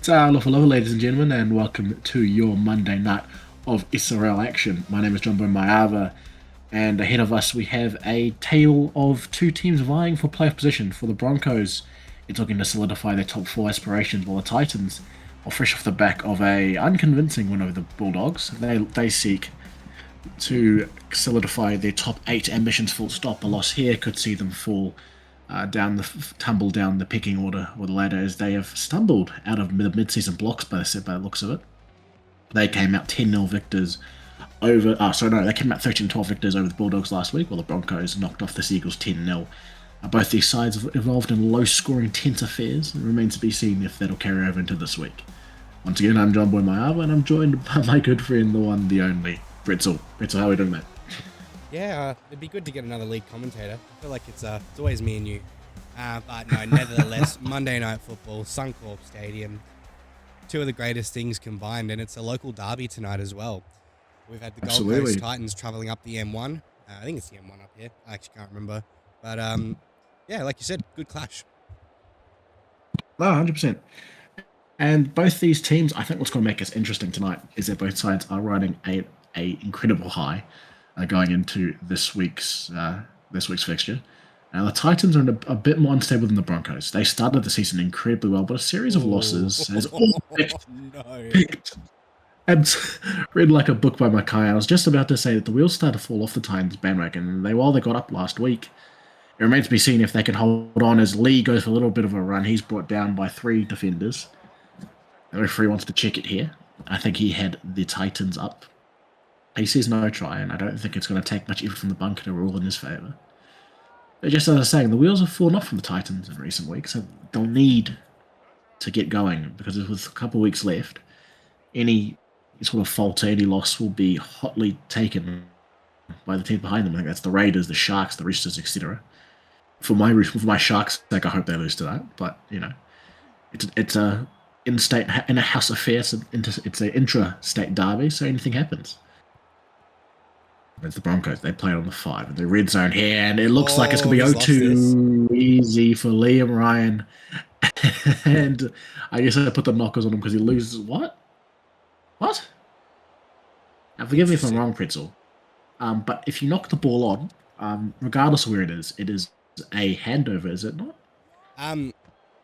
Hello, ladies and gentlemen, and welcome to your Monday night of SRL action. My name is John Maava, and ahead of us we have a tale of two teams vying for playoff position. For the Broncos, it's looking to solidify their top four aspirations, while the Titans are fresh off the back of a unconvincing win over the Bulldogs. They seek to solidify their top eight ambitions. Full stop. A loss here could see them fall tumble down the pecking order or the ladder, as they have stumbled out of the mid-season blocks by the looks of it. They came out 10-0 victors over. They came out 13-12 victors over the Bulldogs last week, while the Broncos knocked off the Seagulls 10-0. Both these sides have evolved in low-scoring tense affairs, and it remains to be seen if that'll carry over into this week. Once again, I'm John Maava, and I'm joined by my good friend, the one, the only, Britzel. Britzel, how are we doing, mate? Yeah, it'd be good to get another league commentator. I feel like it's always me and you. But no, nevertheless, Monday Night Football, Suncorp Stadium, two of the greatest things combined, and it's a local derby tonight as well. We've had the Gold Coast Titans travelling up the M1. I think it's the M1 up here. I actually can't remember. But yeah, like you said, good clash. No, 100%. And both these teams, I think what's going to make us interesting tonight is that both sides are riding a incredible high going into this week's fixture. Now the Titans are a bit more unstable than the Broncos. They started the season incredibly well, but a series of losses has all picked and read like a book by Mackay. I was just about to say that the wheels started to fall off the Titans bandwagon. While they got up last week, it remains to be seen if they can hold on as Lee goes for a little bit of a run. He's brought down by 3 defenders. The referee wants to check it here. I think he had the Titans up. He says no try, and I don't think it's going to take much effort from the bunker to rule in his favour. But just as I was saying, the wheels have fallen off from the Titans in recent weeks, so they'll need to get going, because with a couple of weeks left, any sort of falter, any loss will be hotly taken by the team behind them. I think that's the Raiders, the Sharks, the Roosters, etc. For my Sharks' sake, I hope they lose to that. But it's a in a house affair. It's an intra-state derby, so anything happens. It's the Broncos. They play on the 5 in the red zone here, and it looks like it's going to be 0-2 easy for Liam Ryan. And I guess I put the knockers on him because he loses. What? Now, forgive me if I'm wrong, Pretzel. But if you knock the ball on, regardless of where it is a handover, is it not?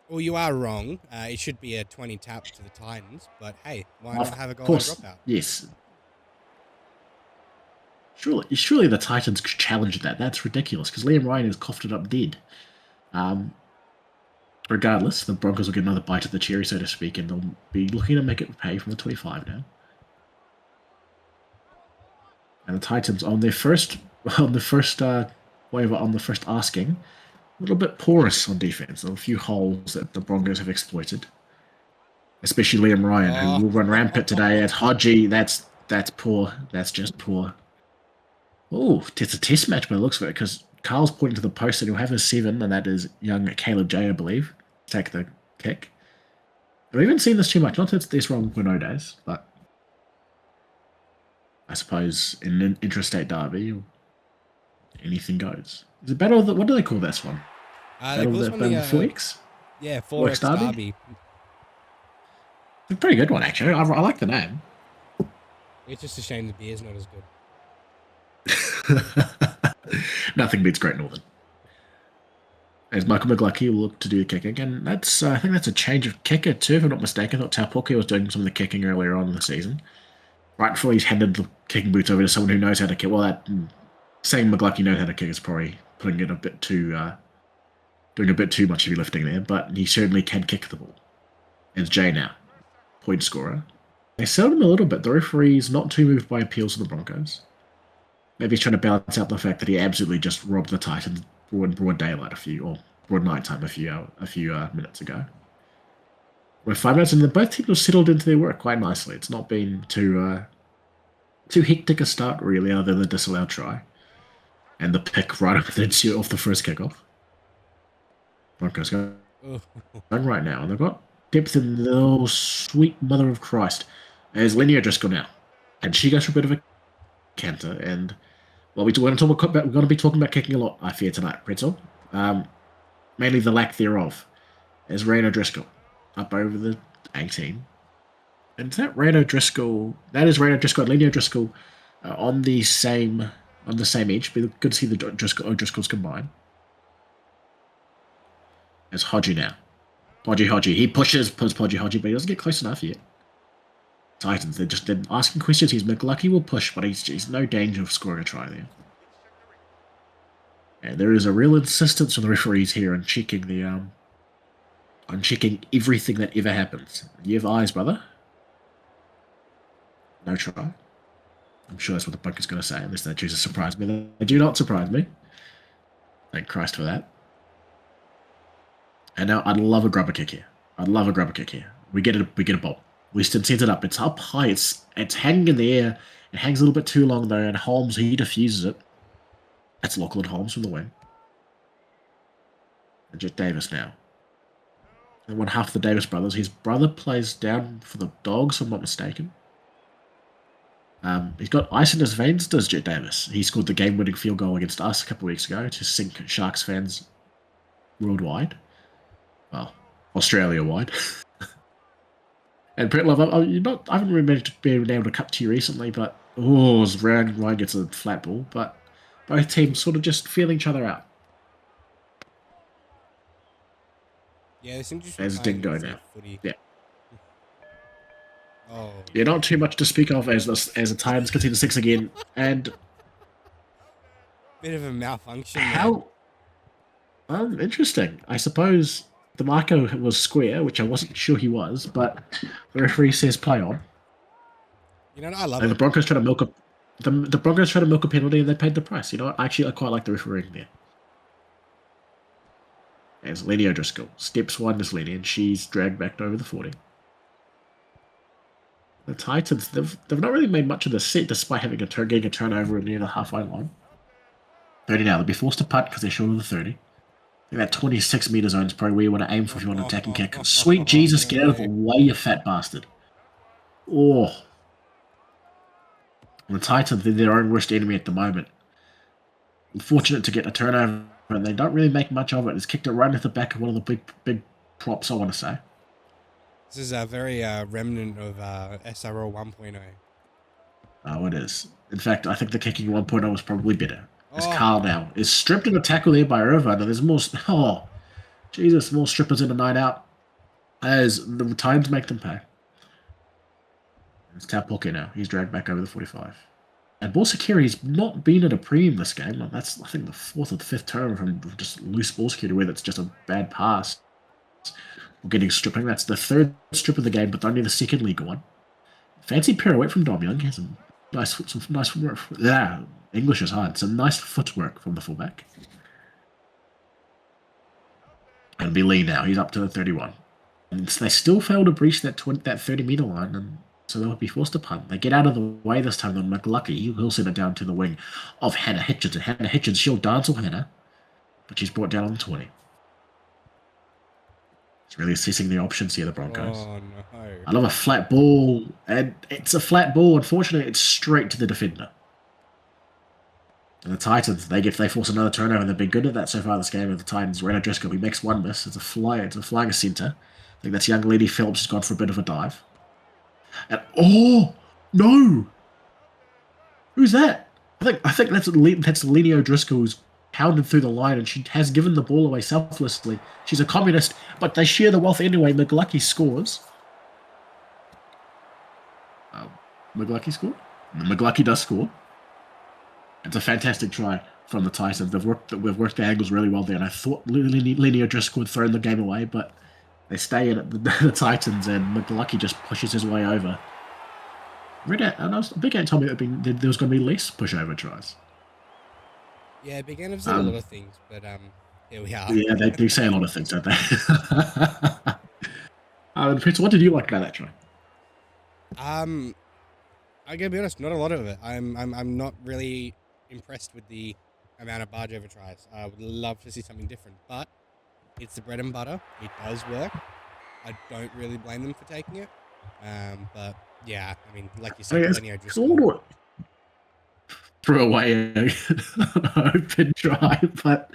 Well, you are wrong. It should be a 20 tap to the Titans, but hey, why not have a goal and drop out? Yes. Surely the Titans could challenge that. That's ridiculous, because Liam Ryan has coughed it up dead. Regardless, the Broncos will get another bite of the cherry, so to speak, and they'll be looking to make it pay from the 25 now. And the Titans on the first asking, a little bit porous on defense. There are a few holes that the Broncos have exploited, especially Liam Ryan, who will run rampant today. At Hodgie, that's poor. That's just poor. Oh, it's a test match by the looks of it, because Carl's pointing to the post and he'll have a 7, and that is young Caleb J, I believe, take the kick. We haven't seen this too much. Not that it's this wrong for no days, but I suppose in an intrastate derby, anything goes. Is it battle of the, what do they call this one? Battle of the 4 weeks? Yeah, 4 weeks derby. It's a pretty good one, actually. I like the name. It's just a shame the beer's not as good. Nothing beats Great Northern. As Michael McLucky will look to do the kicking, and I think that's a change of kicker too, if I'm not mistaken. I thought Taupoki was doing some of the kicking earlier on in the season. Right before he's handed the kicking boots over to someone who knows how to kick. Well, saying McLucky knows how to kick is probably putting it doing a bit too much heavy lifting there, but he certainly can kick the ball. It's Jay now, point scorer. They settled him a little bit. The referee's not too moved by appeals to the Broncos. Maybe he's trying to balance out the fact that he absolutely just robbed the Titans broad daylight broad nighttime a few minutes ago. We're 5 minutes, and both teams have settled into their work quite nicely. It's not been too hectic a start, really, other than the disallowed try and the pick right off the first kickoff. Broncos going right now, and they've got depth in the oh, sweet mother of Christ. As Lenny O'Driscoll now, and she goes for a bit of a canter, and well, we're going to be talking about kicking a lot, I fear, tonight, Pretzel. Mainly the lack thereof. As Rain O'Driscoll up over the 18. And is that Ray O'Driscoll? That is Ray O'Driscoll and Lenny O'Driscoll on the same edge. But good to see the O'Driscolls combine. It's Hodgie now. Hodgie. He pushes Podgy Hodgie, but he doesn't get close enough yet. Titans, they're asking questions. He's McLucky will push, but he's no danger of scoring a try there. And there is a real insistence from the referees here on checking checking everything that ever happens. You have eyes, brother. No try. I'm sure that's what the bunker's going to say, unless they choose to surprise me. They do not surprise me. Thank Christ for that. And now I'd love a grubber kick here. We get a ball. Weston sends it up. It's up high. It's hanging in the air. It hangs a little bit too long though, and Holmes, he diffuses it. That's Lachlan Holmes from the wing. And Jet Davis now. And one half of the Davis brothers. His brother plays down for the Dogs, if I'm not mistaken. He's got ice in his veins, does Jet Davis. He scored the game-winning field goal against us a couple of weeks ago to sink Sharks fans worldwide. Well, Australia-wide. And Brett Love, I haven't really been able to cut to you recently, but Ryan gets a flat ball, but both teams sort of just feeling each other out. Yeah, this interesting. There's Dingo now. Footy. Yeah. Oh. Yeah, not too much to speak of as the Titans concede 6 again, and Bit of a malfunction. how? Interesting. I suppose DeMarco was square, which I wasn't sure he was, but the referee says play on. You know, I love And it. the Broncos try to milk the Broncos try to milk a penalty, and they paid the price. You know what? Actually, I quite like the refereeing there. There's Lenny O'Driscoll. Steps one is Lenny, and she's dragged back over the 40. The Titans, they've not really made much of the set, despite having getting a turnover near the halfway line. 30 now. They'll be forced to punt because they're short of the 30. I think that 26 metre zone is probably where you want to aim for if you want an attacking kick. Sweet Jesus, get out of the way, you fat bastard. Oh. And the Titans, they're their own worst enemy at the moment. Fortunate to get a turnover, and they don't really make much of it. It's kicked it right at the back of one of the big props, I want to say. This is a very remnant of SRL 1.0. Oh, it is. In fact, I think the kicking 1.0 was probably better. As Carl now is stripped in a tackle there by Irvine, and there's more. Oh, Jesus, more strippers in a night out as the Titans make them pay. It's Tapoke now. He's dragged back over the 45. And Borsekiri's not been at a premium this game. That's, I think, the 4th or the 5th turnover from just loose ball security where that's just a bad pass. Or getting stripping. That's the 3rd strip of the game, but only the 2nd legal one. Fancy pirouette from Dom Young. He has some nice footwork. Yeah, English is hard. Some nice footwork from the fullback. And be Lee now. He's up to the 31. And they still fail to breach that 30-metre line, and so they'll be forced to punt. They get out of the way this time. Then McLucky, he'll send it down to the wing of Hannah Hitchens. And Hannah Hitchens, she'll dance with Hannah, but she's brought down on the 20. It's really assessing the options here, the Broncos. Oh, no. I love a flat ball, and it's a flat ball. Unfortunately, it's straight to the defender. And the Titans, they force another turnover, and they've been good at that so far this game. With the Titans, Ren O'Driscoll, he makes one miss. It's a flying centre. I think that's young Lady Phillips has gone for a bit of a dive. And oh no, who's that? I think that's Lenny O'Driscoll who's pounded through the line, and she has given the ball away selflessly. She's a communist, but they share the wealth anyway. McLucky scores. McLucky scored. McLucky does score. It's a fantastic try from the Titans. We've worked the angles really well there, and I thought Lenny O'Driscoll had thrown the game away, but they stay in at the Titans, and McLucky just pushes his way over. Big Ant told me that there was going to be less pushover tries. Yeah, Big Ant have said a lot of things, but here we are. Yeah, they do say a lot of things, don't they? Prince, what did you like about that try? I gotta be honest, not a lot of it. I'm not really impressed with the amount of barge over tries. I would love to see something different, but it's the bread and butter. It does work. I don't really blame them for taking it. But yeah, I mean, like you said, Lenny O'Driscoll threw away an open try, but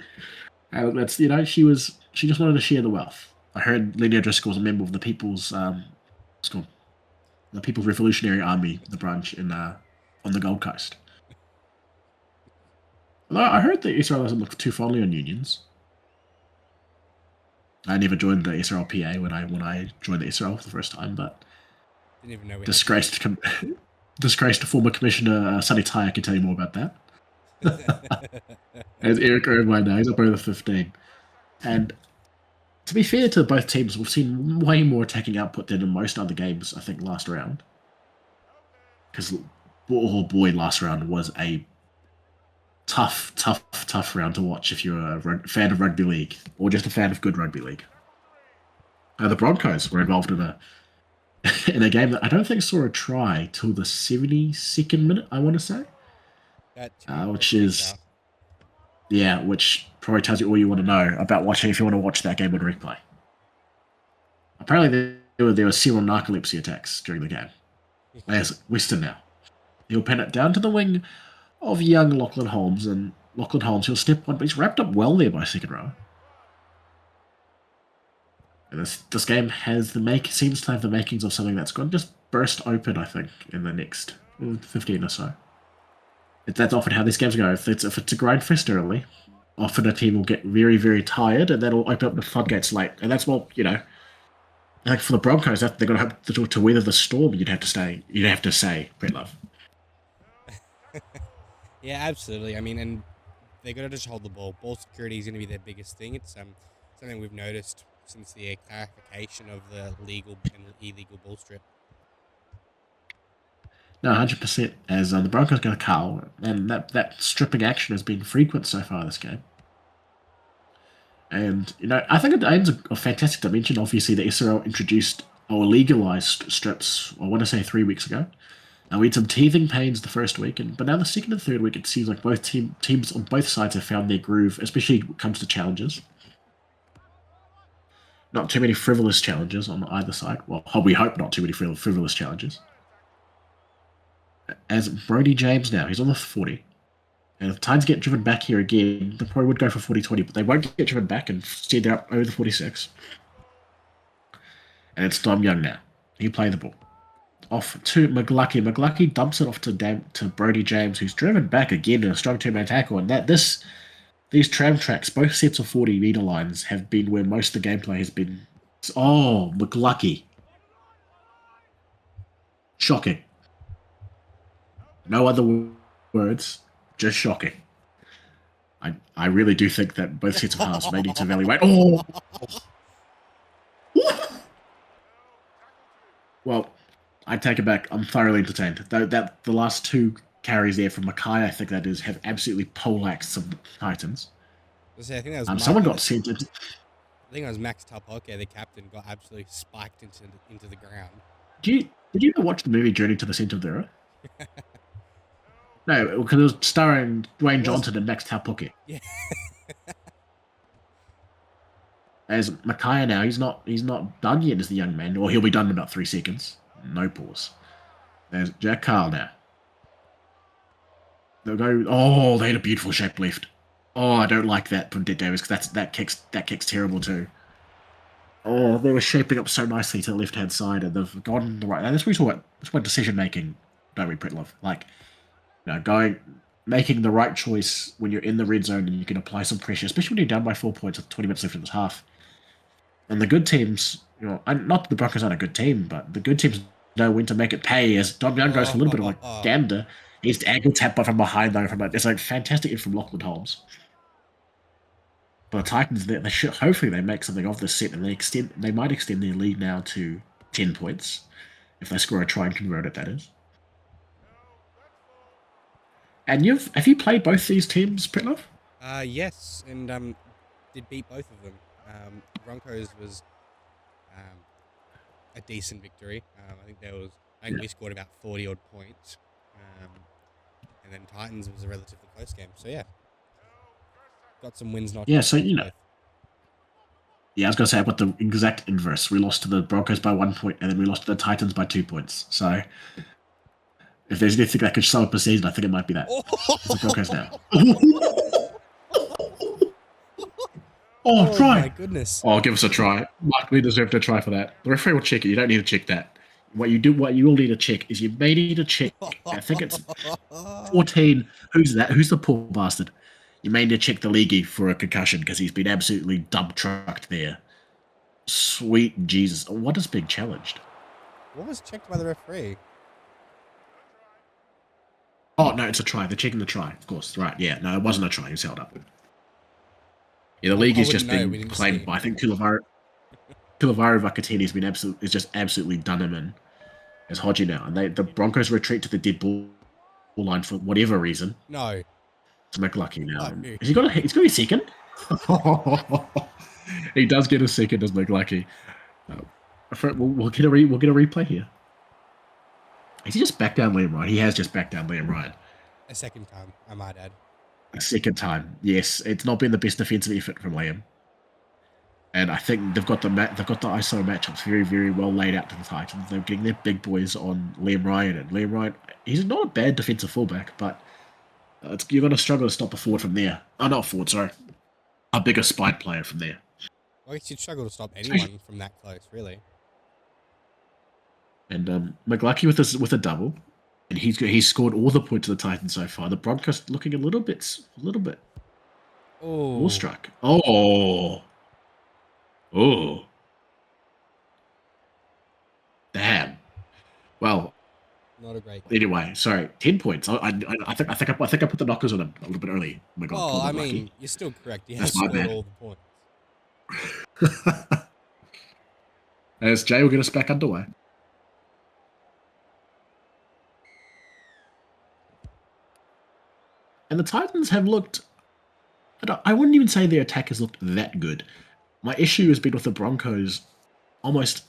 that's she just wanted to share the wealth. I heard Lenny O'Driscoll was a member of the People's It's called the People's Revolutionary Army, the branch in on the Gold Coast. Although I heard that SRL doesn't look too fondly on unions. I never joined the SRL PA when I joined the SRL for the first time, but Didn't even know we disgraced former commissioner Sonny Tyre can tell you more about that. As Eric Irvine now, he's up over 15. And to be fair to both teams, we've seen way more attacking output than in most other games, I think, last round. Because, oh boy, last round was a tough round to watch if you're a fan of rugby league or just a fan of good rugby league. The Broncos were involved in a game that I don't think saw a try till the 72nd minute, I want to say. Which probably tells you all you want to know about watching if you want to watch that game on replay. Apparently there were several narcolepsy attacks during the game. There's Weston now. He'll pen it down to the wing of young Lachlan Holmes, and Lachlan Holmes, he'll step on, but he's wrapped up well there by second row. And this game seems to have the makings of something that's going to just burst open, I think, in the next 15 or so. That's often how these games go. If it's a grind fest early, often a team will get very, very tired, and that'll open up the floodgates late. And that's what, I think for the Broncos, they're going to have to weather the storm. You'd have to say, Brett Love. Yeah, absolutely. I mean, and they're going to just hold the ball. Ball security is going to be their biggest thing. It's something we've noticed since the clarification of the legal and illegal ball strip. No, 100%. As the Broncos go to Carl, and that stripping action has been frequent so far this game. And, I think it adds a fantastic dimension. Obviously, the SRL introduced or legalized strips, I want to say 3 weeks ago. And we had some teething pains the first week, but now the second and third week, it seems like both teams on both sides have found their groove, especially when it comes to challenges. Not too many frivolous challenges on either side. Well, we hope not too many frivolous challenges. As Brodie James now, he's on the 40. And if the Titans get driven back here again, they probably would go for 40-20, but they won't get driven back, and instead they're up over the 46. And it's Dom Young now. He played the ball. Off to McLucky. McLucky dumps it off to Brodie James, who's driven back again in a strong two-man tackle. And these tram tracks, both sets of 40-meter lines, have been where most of the gameplay has been. Oh, McLucky. Shocking. No other words, just shocking. I really do think that both sets of halves may need to evaluate. Oh! Well, I take it back. I'm thoroughly entertained. The last two carries there from Mackay, I think have absolutely poleaxed some Titans. I think that was someone got sent. I think it was Max Tapoke, the captain, got absolutely spiked into the ground. Did you ever watch the movie Journey to the Centre of the Earth? No, because it was starring Dwayne Johnson and Max Tapoke. Yeah. As Mackay now, he's not done yet as the young man, or he'll be done in about 3 seconds. No pause. There's Jack Carl now. They'll go. Oh, they had a beautiful shape left. Oh, I don't like that from Dick Davis because that kicks terrible too. Oh, they were shaping up so nicely to the left hand side, and they've gone the right. And that's what we talk about. That's what decision making, don't we, Pritlove? Like, making the right choice when you're in the red zone and you can apply some pressure, especially when you're down by 4 points with 20 minutes left in this half. And the good teams, not that the Broncos aren't a good team, but the good teams know when to make it pay. As Dom Young goes for a little bit of a gander, he's ankle tapped from behind though. It's like fantastic in from Lachlan Holmes. But the Titans, they should hopefully they make something of this set and they might extend their lead now to 10 points if they score a try and convert it. That is. And have you played both these teams, Pritlove? Yes, and did beat both of them. Broncos was a decent victory. I think we scored about 40 odd points, and then Titans was a relatively close game. So yeah, got some wins. Not yeah. So I was gonna say about the exact inverse. We lost to the Broncos by 1 point, and then we lost to the Titans by 2 points. So if there's anything that could sum up a season, I think it might be that. It's the Broncos now. Try! Oh my goodness! Oh, give us a try. Mark, we deserve to try for that. The referee will check it. You don't need to check that. what you all need to check is you may need to check. I think it's 14. Who's that? Who's the poor bastard? You may need to check the leaguey for a concussion because he's been absolutely dump trucked there. Sweet Jesus. What is being challenged? What was checked by the referee? Oh, no, it's a try. They're checking the try. Of course. Right. Yeah. No, it wasn't a try. He was held up. Yeah, the league is just being claimed by, I think, Kulavaro Vakatini has been absolutely done him in as Hodgie now. And the Broncos retreat to the dead ball line for whatever reason. No. It's McLucky now. No. He's got a second. He does get a second as McLucky. We'll get a replay here. Has he just backed down Liam Ryan? He has just backed down Liam Ryan. A second time, I might add. A second time, yes. It's not been the best defensive effort from Liam. And I think they've got the ISO matchups very, very well laid out to the Titans. They're getting their big boys on Liam Ryan. And Liam Ryan, he's not a bad defensive fullback, but you're going to struggle to stop a forward from there. Oh, not a forward, sorry. A bigger spine player from there. Well, I guess you'd struggle to stop anyone from that close, really. And McLucky with a double, and he's scored all the points of the Titans so far. The Broncos looking a little bit awestruck. Oh, damn. Well, not a great. Anyway, sorry, 10 points. I think I put the knockers on him a little bit early. Oh my God. Oh, I mean, you're still correct. He has scored all the points. As Jay will get us back underway. And the Titans have looked... I wouldn't even say their attack has looked that good. My issue has been with the Broncos almost...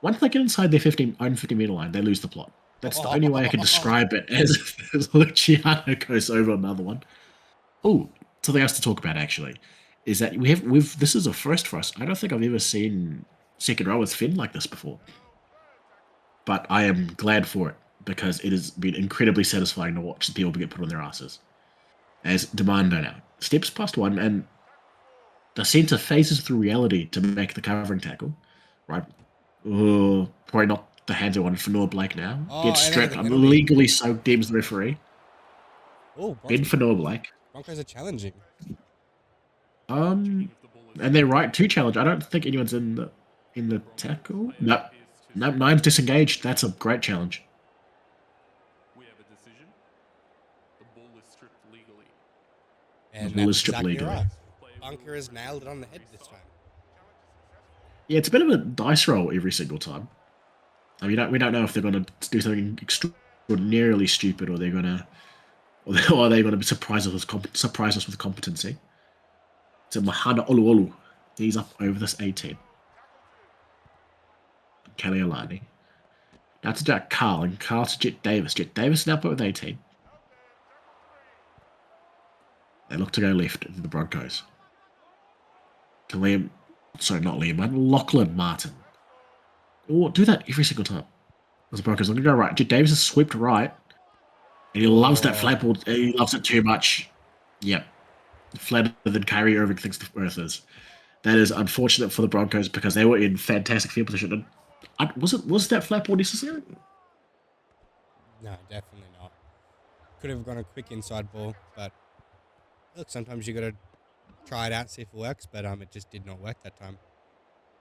Once they get inside their own 50-meter line, they lose the plot. That's the only way I can describe it, as Luciano goes over another one. Oh, something else to talk about, actually, is that this is a first for us. I don't think I've ever seen second row with Finn like this before. But I am glad for it, because it has been incredibly satisfying to watch people get put on their asses. As Demando now steps past one, and the centre phases through reality to make the covering tackle. Right? Oh, probably not the hands I wanted for Noah Blake now. Gets stripped. I'm legally soaked, deems the referee. Oh, Ben for Noah Blake. Broncos are challenging. And they're right to challenge. I don't think anyone's in the tackle. No, Nine's disengaged. That's a great challenge. And that's exactly right. Bunker has nailed it on the head this time. Yeah, it's a bit of a dice roll every single time. I mean, we don't know if they're going to do something extraordinarily stupid, or they're going to, or are they going to surprise us with competency. So Mahana Oluolu, he's up over this 18. Kelly Alani. Now to Jack Carl, and Carl to Jet Davis. Jet Davis now up with 18. They look to go left to the Broncos. To Liam, sorry, not Liam, but Lachlan Martin. Oh, do that every single time. The Broncos looking to go right. Jet Davis is swept right. And he loves that flat ball. He loves it too much. Yep. Flatter than Kyrie Irving thinks the earth is. That is unfortunate for the Broncos because they were in fantastic field position. And was that flat ball necessary? No, definitely not. Could have gone a quick inside ball, but look, sometimes you got to try it out, see if it works. But it just did not work that time.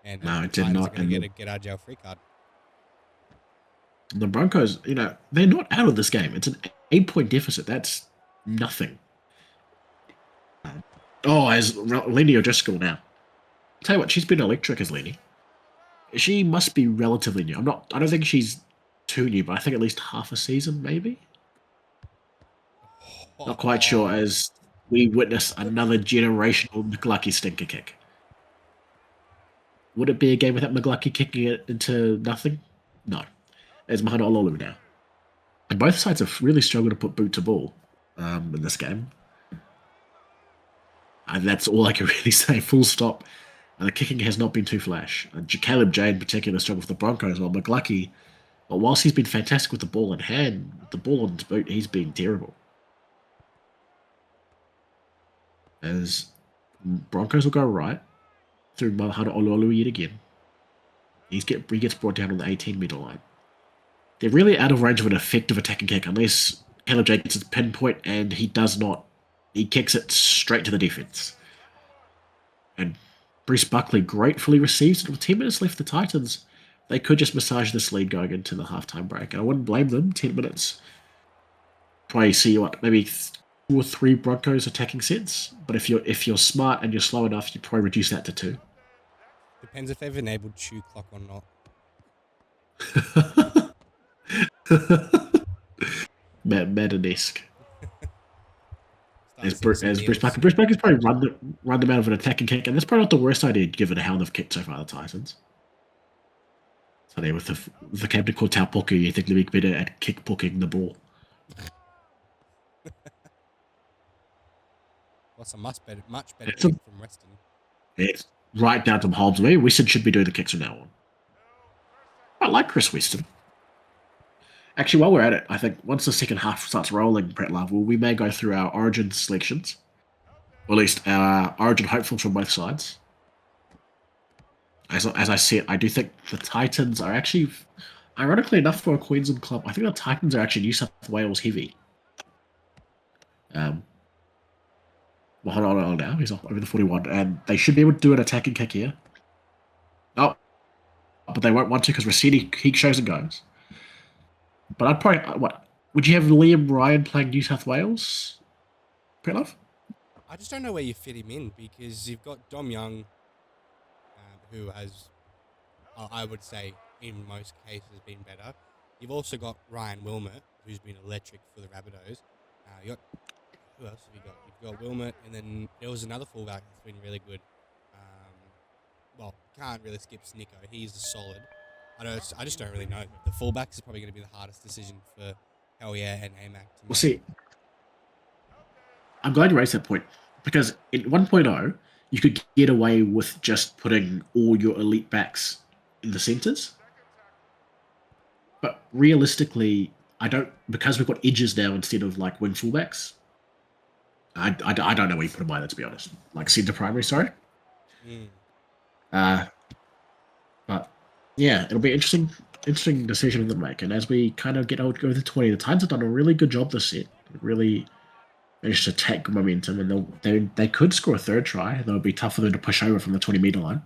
And no, it did not. Going to get our jail free card. The Broncos, they're not out of this game. It's an 8-point deficit. That's nothing. Oh, as Lenny O'Driscoll now. Tell you what, she's been electric as Lenny. She must be relatively new. I don't think she's too new, but I think at least half a season, maybe. Not quite sure, as we witness another generational McLucky stinker kick. Would it be a game without McLucky kicking it into nothing? No. It's Mahana Ololu now. And both sides have really struggled to put boot to ball in this game. And that's all I can really say, full stop. And the kicking has not been too flash. And Caleb J in particular struggled with the Broncos, while McLucky, whilst he's been fantastic with the ball in hand, with the ball on his boot, he's been terrible. As Broncos will go right through Mahana Ololu yet again. He gets brought down on the 18-meter line. They're really out of range of an effective attacking kick unless Caleb J gets his pinpoint and he does not. He kicks it straight to the defense. And Bruce Buckley gratefully receives it with 10 minutes left. The Titans, they could just massage this lead going into the halftime break. And I wouldn't blame them. 10 minutes. Probably see maybe 2 or 3 Broncos attacking sets. But if you're smart and you're slow enough, you probably reduce that to 2. Depends if they've enabled shoe clock or not. Madden-esque. As Bruce Buckley's probably run them out of an attacking kick, and that's probably not the worst idea given how they've kicked so far, the Titans. So there with the captain called Tau Puku, you think they'd be better at kick pooking the ball. What's a much better kick from Weston? It's right down to Holmes. Maybe Weston should be doing the kicks from now on. I like Chris Weston. Actually, while we're at it, I think once the second half starts rolling, Brett Love, we may go through our Origin selections. Or at least our Origin hopefuls from both sides. As I see it, I do think the Titans are actually, ironically enough for a Queensland club, I think the Titans are actually New South Wales heavy. Well, hold on now. He's off over the 41. And they should be able to do an attacking kick here. Oh, but they won't want to because Rossini, he shows and goes. But I'd probably, would you have Liam Ryan playing New South Wales? Fair enough. I just don't know where you fit him in because you've got Dom Young, who has, I would say, in most cases been better. You've also got Ryan Wilmot, who's been electric for the Rabbitohs. Who else have you got? You've got Wilmot, and then there was another fullback that's been really good. Can't really skip Snicko. He's a solid. I just don't really know. The fullbacks is probably going to be the hardest decision for Hellier and AMAC. We'll see. I'm glad you raised that point because in 1.0, you could get away with just putting all your elite backs in the centres. But realistically, because we've got edges now instead of like wing fullbacks. I don't know where you put them either, to be honest. Like centre primary, sorry. But yeah, it'll be interesting decision to make. And as we kind of go to 20, the Titans have done a really good job this set. Really managed to take momentum, and they could score a third try. Though it'll be tough for them to push over from the 20-meter line.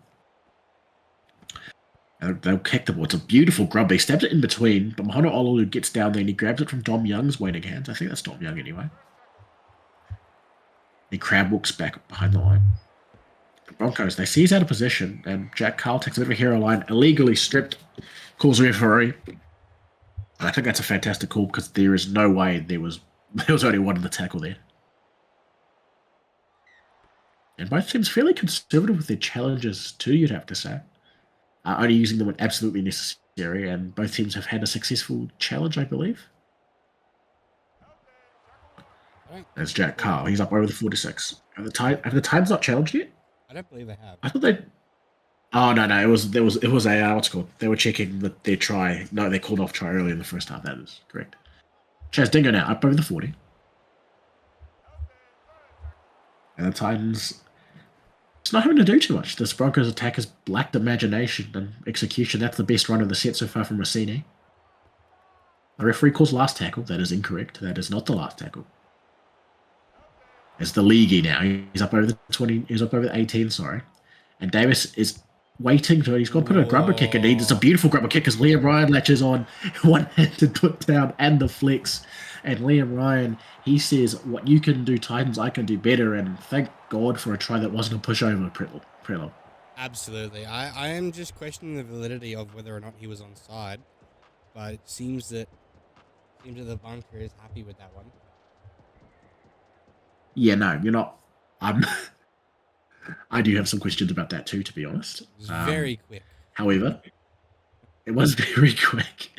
And they'll kick the ball. It's a beautiful grub. They stabs it in between, but Mahano Ololu gets down there and he grabs it from Dom Young's waiting hands. I think that's Dom Young anyway. He crab walks back behind the line. The Broncos, they see he's out of position, and Jack Carl takes a bit of a hero line, illegally stripped, calls a referee. And I think that's a fantastic call because there is no way there was only one in the tackle there. And both teams fairly conservative with their challenges too, you'd have to say. Only using them when absolutely necessary, and both teams have had a successful challenge, I believe. That's Jack Carl. He's up over the 46. Have the Titans not challenged yet? I don't believe they have. I thought they. Oh no! It was a what's it called? They were checking their try. No, they called off try early in the first half. That is correct. Chaz Dingo now up over the 40, and the Titans. It's not having to do too much. This Broncos attack has lacked imagination and execution. That's the best run of the set so far from Rossini. The referee calls last tackle. That is incorrect. That is not the last tackle. It's the leaguey now. He's up over the 20. He's up over the 18. Sorry, and Davis is waiting to. He's got to put a grubber kick in. It's a beautiful grubber kick as Liam Ryan latches on, one-handed put down and the flex. And Liam Ryan, he says, "What you can do, Titans, I can do better." And thank God for a try that wasn't a pushover, Prelo. Absolutely. I am just questioning the validity of whether or not he was on side, but it seems that the bunker is happy with that one. Yeah, no, you're not. I do have some questions about that too, to be honest. It was very quick. However, it was very quick.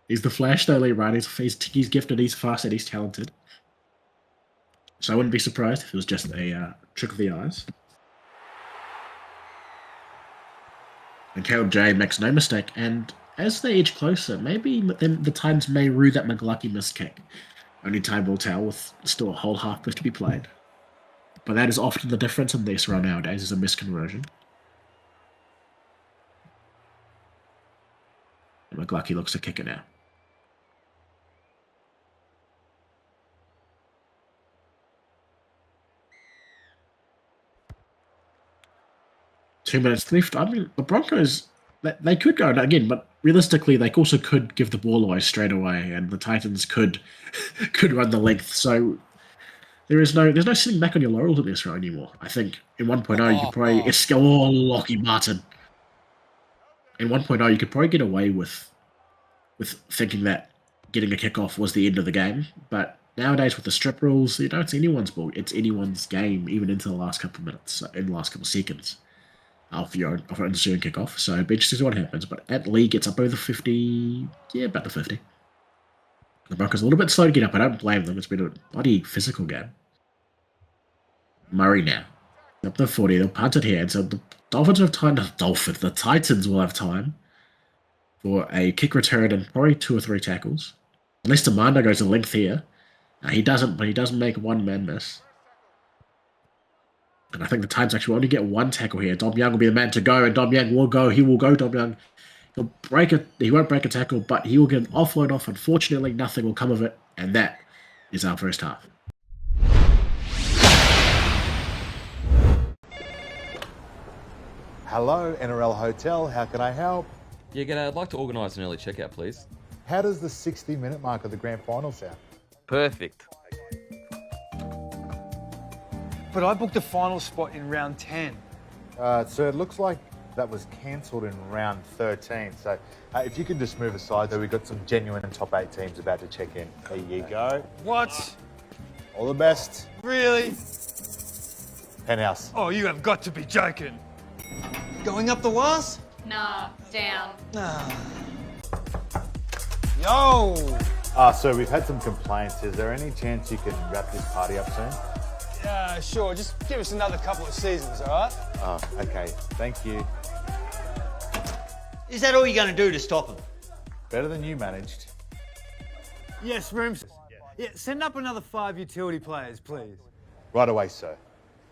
He's the Flash, though, Lee Ryan. He's gifted, he's fast, and he's talented. So I wouldn't be surprised if it was just a trick of the eyes. And Caleb J makes no mistake, and as they edge closer, maybe the Titans may rue that McLucky missed kick. Only time will tell, with still a whole half left to be played. But that is often the difference in the SRL nowadays, is a misconversion. McLucky looks to kick it now. 2 minutes left. I mean, the Broncos, they could go again, but realistically, they also could give the ball away straight away, and the Titans could run the length. So there's no sitting back on your laurels at this round anymore. I think in 1.0 you could probably Lockie Martin. In 1.0 you could probably get away with thinking that getting a kickoff was the end of the game, but nowadays with the strip rules, it's anyone's ball. It's anyone's game, even into the last couple of minutes, in the last couple of seconds. Of your ensuing kickoff. So it'll be interesting to see what happens. But at league, it's up over 50. Yeah, about the 50. The Broncos a little bit slow to get up. I don't blame them. It's been a bloody physical game. Murray now. Up to 40. They'll punt it here. And so the Dolphins have time. The Titans will have time for a kick return and probably 2 or 3 tackles. Unless Demanda goes to length here. He doesn't, but he doesn't make one man miss. And I think the Titans actually will only get 1 tackle here. Dom Young will be the man to go, and Dom Young will go. He will go, Dom Young. He'll break it. He won't break a tackle, but he will get an offload off. Unfortunately, nothing will come of it, and that is our first half. Hello, NRL Hotel. How can I help? Yeah, g'day. I'd like to organise an early checkout, please. How does the 60-minute mark of the grand final sound? Perfect. But I booked a final spot in round 10. So it looks like that was cancelled in round 13. So if you could just move aside, though, we've got some genuine top 8 teams about to check in. There you go. What? All the best. Really? Penthouse. Oh, you have got to be joking. Going up the was? Nah, down. Yo! So we've had some complaints. Is there any chance you can wrap this party up soon? Yeah, sure. Just give us another couple of seasons, all right? Oh, okay. Thank you. Is that all you're going to do to stop them? Better than you managed. Yes, rooms. Yeah, send up another 5 utility players, please. Right away, sir.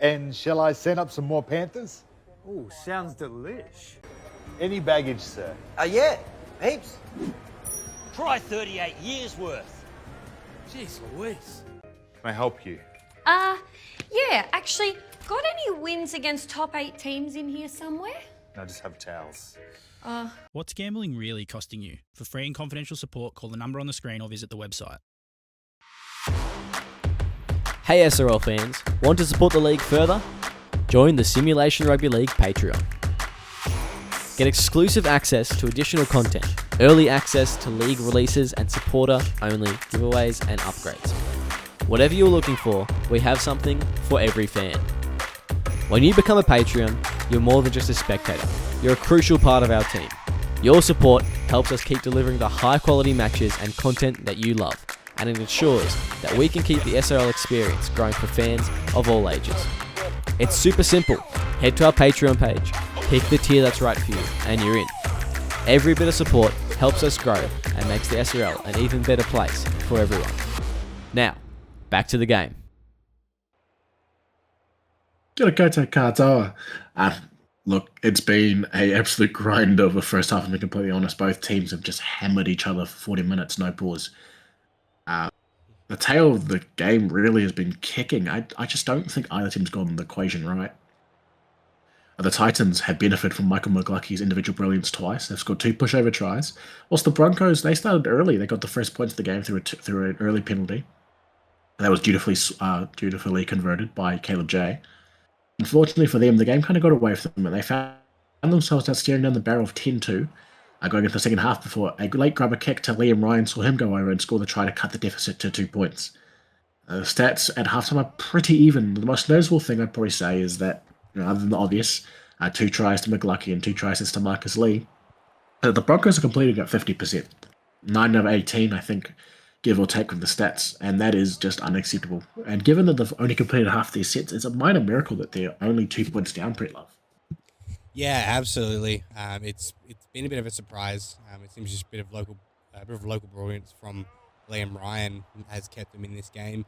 And shall I send up some more Panthers? Ooh, sounds delish. Any baggage, sir? Yeah, heaps. Try 38 years worth. Jeez Louise. Can I help you? Yeah, actually, got any wins against top 8 teams in here somewhere? I just have towels. What's gambling really costing you? For free and confidential support, call the number on the screen or visit the website. Hey SRL fans, want to support the league further? Join the Simulation Rugby League Patreon. Get exclusive access to additional content, early access to league releases and supporter-only giveaways and upgrades. Whatever you're looking for, we have something for every fan. When you become a Patreon, you're more than just a spectator. You're a crucial part of our team. Your support helps us keep delivering the high-quality matches and content that you love, and it ensures that we can keep the SRL experience growing for fans of all ages. It's super simple. Head to our Patreon page, pick the tier that's right for you, and you're in. Every bit of support helps us grow and makes the SRL an even better place for everyone. Now, back to the game. Kia koutou katoa. Look, it's been an absolute grind of the first half, to be completely honest. Both teams have just hammered each other for 40 minutes, no pause. The tail of the game really has been kicking. I just don't think either team's gotten the equation right. The Titans have benefited from Michael McLucky's individual brilliance twice. They've scored 2 pushover tries. Whilst the Broncos, they started early. They got the first points of the game through an early penalty. That was dutifully converted by Caleb J. Unfortunately for them, the game kind of got away from them, and they found themselves now staring down the barrel of 10-2, going into the second half before a late grubber kick to Liam Ryan saw him go over and score the try to cut the deficit to 2 points. The stats at halftime are pretty even. The most noticeable thing I'd probably say is that, other than the obvious, 2 tries to McLucky and 2 tries to Marcus Lee, the Broncos are completing at 50%. 9 out of 18, I think, give or take with the stats, and that is just unacceptable. And given that they've only completed half their sets, it's a minor miracle that they're only 2 points down, Pretlove. Yeah, absolutely. It's been a bit of a surprise. It seems just a bit of local brilliance from Liam Ryan has kept them in this game.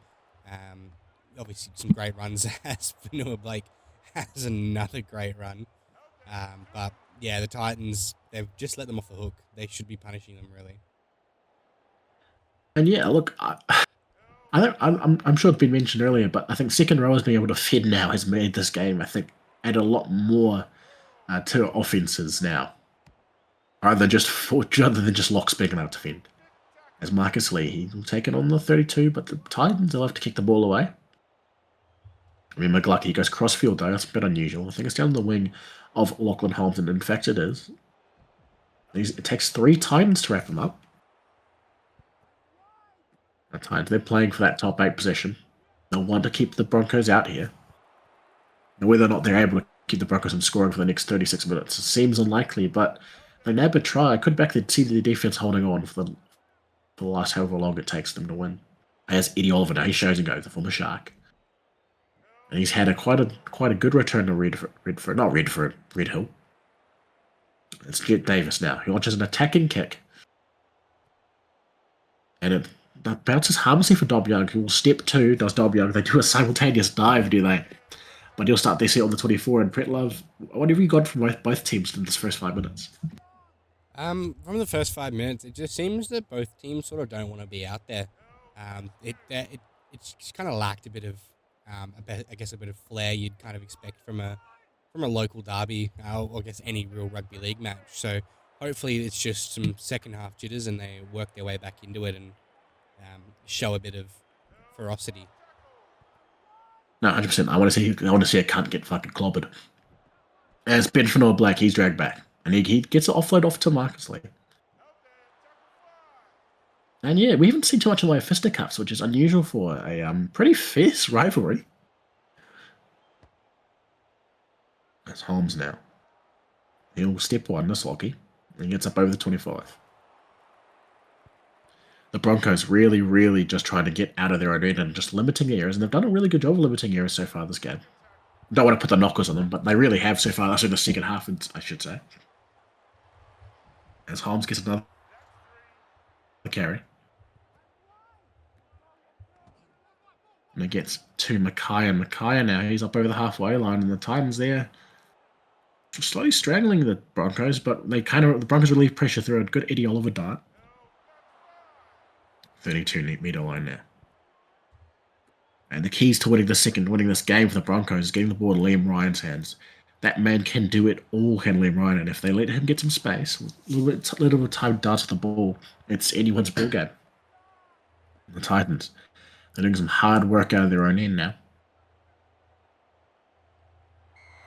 Obviously, some great runs as Vanua Blake has another great run. But Yeah, the Titans, they've just let them off the hook. They should be punishing them, really. And yeah, look, I'm sure it's been mentioned earlier, but I think second rowers being able to fed now has made this game, I think, add a lot more to offenses now, rather than just locks big enough to fend. As Marcus Lee, he will take it on the 32, but the Titans will have to kick the ball away. I mean, McGlucky goes crossfield though. That's a bit unusual. I think it's down the wing of Lachlan Holmes, and in fact it is. It takes 3 Titans to wrap him up. The Titans, they're playing for that top 8 position. They'll want to keep the Broncos out here. And whether or not they're able to keep the Broncos from scoring for the next 36 minutes seems unlikely, but they never try. I could back the see the defense holding on for the last however long it takes them to win. As Eddie Oliver now, he shows and goes, the former Shark. And he's had quite a good return to Red Hill. It's Jet Davis now. He launches an attacking kick. And it bounces harmlessly for Dob Young, who will step 2, does Dob Young. They do a simultaneous dive, do they? But he'll start their set on the 24, and Pretlove, what have you got from both teams in this first 5 minutes? From the first 5 minutes, it just seems that both teams sort of don't want to be out there. It's just kind of lacked a bit of, I guess, a bit of flair you'd kind of expect from a local derby, or I guess any real rugby league match. So hopefully it's just some second half jitters and they work their way back into it and show a bit of ferocity. No, 100%. I want to see a cunt get fucking clobbered. As Benford Black, he's dragged back. And he gets an offload off to Marcus Lee. And yeah, we haven't seen too much in the way of fisticuffs, which is unusual for a pretty fierce rivalry. That's Holmes now. He'll step 1 this Lockie. And he gets up over the 25. The Broncos really, really just trying to get out of their own end and just limiting errors, and they've done a really good job of limiting errors so far this game. Don't want to put the knockers on them, but they really have so far. That's in the second half, I should say. As Holmes gets another carry. And it gets to Mackay, and Mackay now, he's up over the halfway line, and the Titans there slowly straggling the Broncos, but the Broncos relieve pressure through a good Eddie Oliver dart. 32-meter line now. And the keys to winning this game for the Broncos is getting the ball in Liam Ryan's hands. That man can do it all, can Liam Ryan, and if they let him get some space, a little bit of time darts the ball, it's anyone's ball game. The Titans, they're doing some hard work out of their own end now.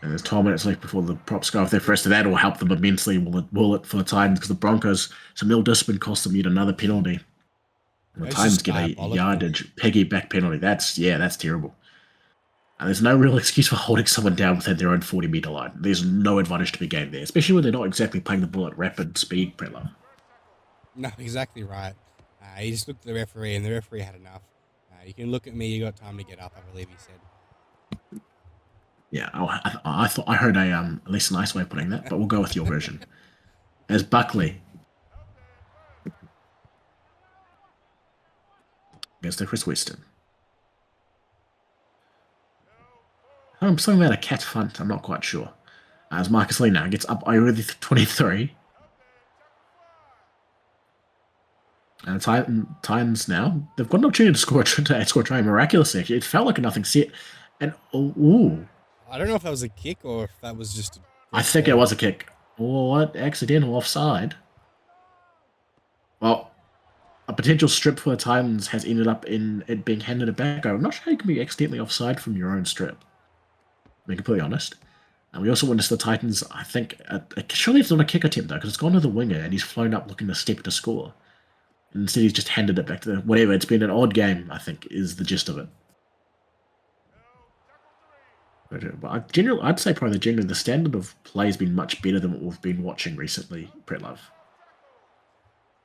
And there's 12 minutes left before the props go off their first, and that will help them immensely, will it for the Titans, because the Broncos, some ill discipline cost them yet another penalty. And the Titans get a yardage piggyback penalty. That's terrible. And there's no real excuse for holding someone down within their own 40-meter line. There's no advantage to be gained there, especially when they're not exactly playing the ball at rapid speed, Pretlove. No, exactly right. He just looked at the referee, and the referee had enough. You can look at me, you got time to get up, I believe he said. Yeah, I thought I heard a less nice way of putting that, but we'll go with your version. As Buckley against the Chris Weston. Something about a cat front, I'm not quite sure. As Marcus Lee now gets up over the 23. And the Titans now, they've got an opportunity to score a try miraculously. Actually, it felt like a nothing set. And, ooh. I don't know if that was a kick or if that was just I think it was a kick. Oh, what? Accidental offside. Well, a potential strip for the Titans has ended up in it being handed it back. I'm not sure you can be accidentally offside from your own strip. To be completely honest. And we also witnessed the Titans, I think, surely it's not a kick attempt though, because it's gone to the winger and he's flown up looking to step to score. And instead he's just handed it back to whatever. It's been an odd game, I think, is the gist of it. But I'd say probably the standard of play has been much better than what we've been watching recently, Pretlove.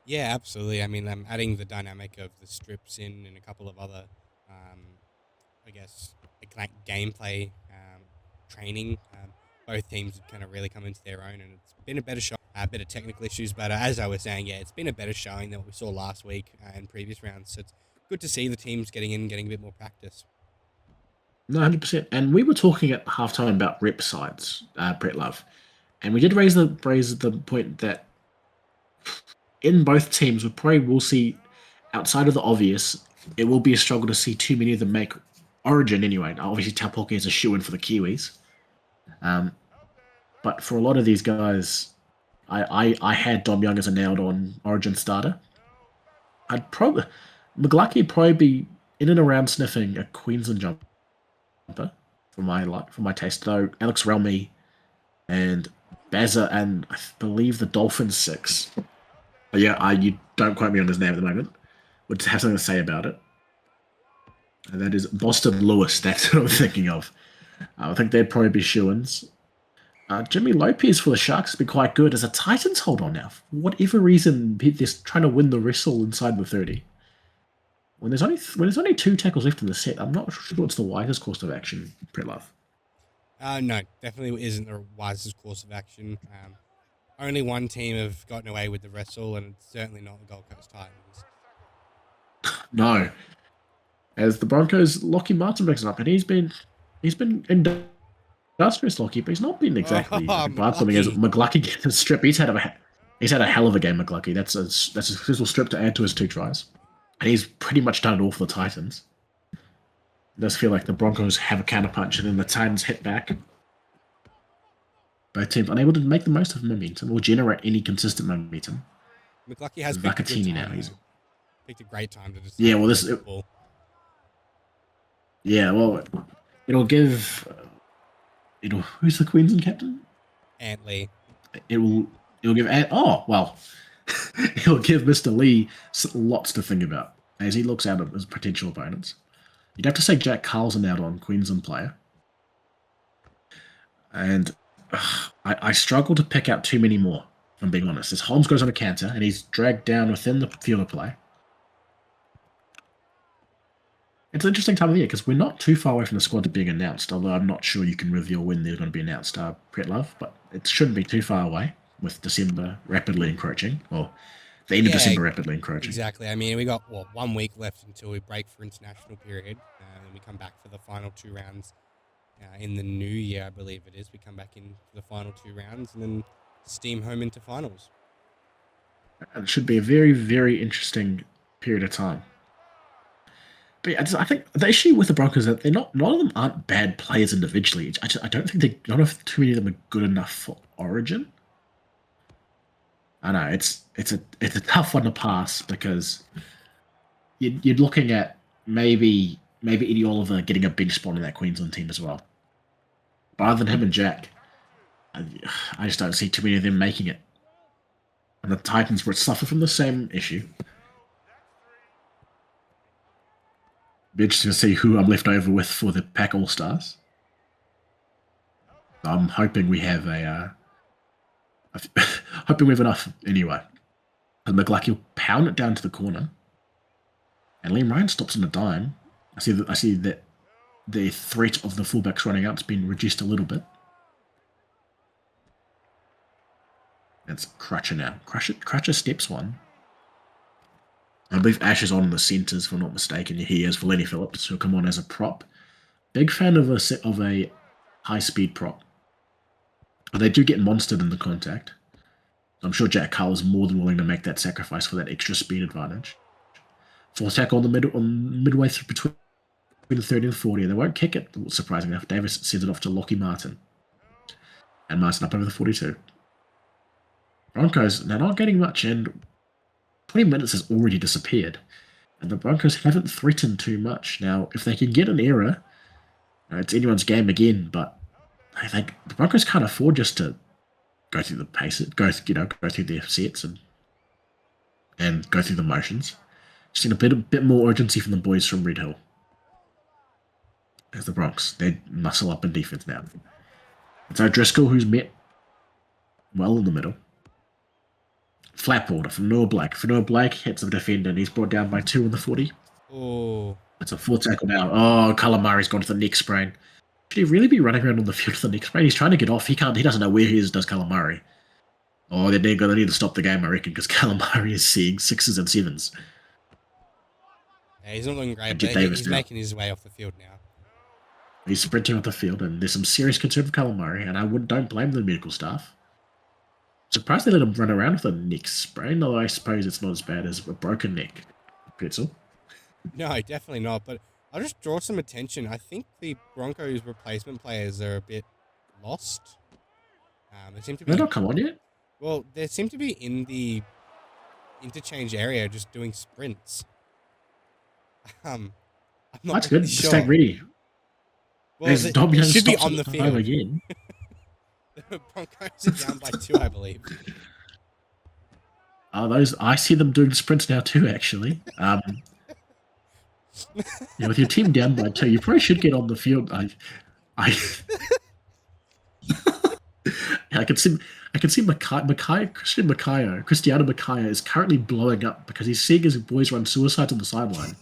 Yeah, absolutely. I mean, I'm adding the dynamic of the strips in and a couple of other, I guess, like gameplay training. Both teams have kind of really come into their own, and it's been a better show. A bit of technical issues, but as I was saying, yeah, it's been a better showing than what we saw last week and previous rounds. So it's good to see the teams getting a bit more practice. No, 100%. And we were talking at halftime about rep sides, Pretlove. And we did raise the point that in both teams, we probably will see, outside of the obvious, it will be a struggle to see too many of them make Origin anyway. Now, obviously, Taupoki is a shoe-in for the Kiwis. But for a lot of these guys, I had Dom Young as a nailed-on Origin starter. McGlucky would probably be in and around sniffing a Queensland jumper for my taste. Though Alex Relmy and Bazza and I believe the Dolphins 6. But yeah, you don't quote me on his name at the moment. Would have something to say about it. And that is Boston Lewis. That's what I'm thinking of. I think they'd probably be shoo-ins. Jimmy Lopez for the Sharks has been quite good as a Titans hold on now. For whatever reason, they're trying to win the wrestle inside the 30. When there's only 2 tackles left in the set, I'm not sure it's the wisest course of action, Brett Love. No, definitely isn't the wisest course of action. Only one team have gotten away with the wrestle, and it's certainly not the Gold Coast Titans. No. As the Broncos, Lockie Martin brings it up, and he's been industrious, Lockie, but he's not been exactly bad. Something as McGlucky gets a strip. He's had a hell of a game, McGlucky. That's a successful strip to add to his 2 tries. And he's pretty much done it all for the Titans. It does feel like the Broncos have a counterpunch, and then the Titans hit back. Both teams unable to make the most of momentum or generate any consistent momentum. McGlucky has picked a good time, now. He's picked a great time to decide. Yeah, well, it'll give. Who's the Queensland captain? Ant Lee. It'll give. It'll give Mr. Lee lots to think about as he looks out at his potential opponents. You'd have to say Jack Carlson out on Queensland player. And I struggle to pick out too many more, if I'm being honest. As Holmes goes on a canter and he's dragged down within the field of play. It's an interesting time of the year because we're not too far away from the squad being announced, although I'm not sure you can reveal when they're going to be announced, Brett Love, but it shouldn't be too far away with December rapidly encroaching, or the end of December rapidly encroaching. Exactly. I mean, we got, 1 week left until we break for international period, and we come back for the final 2 rounds in the new year, I believe it is. We come back in for the final 2 rounds and then steam home into finals. It should be a very, very interesting period of time. But yeah, I think the issue with the Broncos is that none of them aren't bad players individually. I don't think none of too many of them are good enough for Origin. I know it's a tough one to pass because you're looking at maybe Eddie Oliver getting a bench spot in that Queensland team as well. But other than him and Jack, I just don't see too many of them making it. And the Titans would suffer from the same issue. Be interesting to see who I'm left over with for the Pack All-Stars. I'm hoping we have hoping we have enough anyway. And McGlucky will pound it down to the corner. And Liam Ryan stops on a dime. I see that the threat of the fullbacks running out's been reduced a little bit. It's Crutcher now. Crutcher steps one. I believe Ash is on the centres, if I'm not mistaken. He is for Lenny Phillips, who'll come on as a prop. Big fan of a high-speed prop. But they do get monstered in the contact. I'm sure Jack Carl is more than willing to make that sacrifice for that extra speed advantage. Full tackle midway through between the 30 and 40. They won't kick it, surprisingly enough. Davis sends it off to Lockie Martin. And Martin up over the 42. Broncos, they're not getting much, and 20 minutes has already disappeared. And the Broncos haven't threatened too much. Now, if they can get an error, it's anyone's game again, but I think the Broncos can't afford just to go through the paces, go through their sets and go through the motions. Just need a bit more urgency from the boys from Red Hill. As the Bronx, they muscle up in defense now. It's O'Driscoll who's met well in the middle. Flap order from Noah Blake. For Noah Blake hits the defender and he's brought down by 2 in the 40. Oh. It's a 4 tackle now. Oh, Calamari's gone to the neck sprain. Should he really be running around on the field with the neck sprain? He's trying to get off. He doesn't know where he is, does Calamari. Oh, they're going to need to stop the game, I reckon, because Calamari is seeing 6s and 7s. Yeah, he's not looking great, but he's making his way off the field now. He's sprinting off the field, and there's some serious concern for Calamari, and don't blame the medical staff. Surprised they let him run around with a neck sprain, although I suppose it's not as bad as a broken neck. Pretzel. No, definitely not. But I'll just draw some attention. I think the Broncos replacement players are a bit lost. They seem to be. They're not come on yet? Well, they seem to be in the interchange area just doing sprints. I'm not That's really good. sure. Just stay ready. Well, As Dom they Young should be stops on the at field. again. The Broncos are down by 2, I believe. Those I see them doing sprints now too. Actually, with your team down by 2, you probably should get on the field. I can see Cristiano Mackay is currently blowing up because he's seeing his boys run suicides on the sideline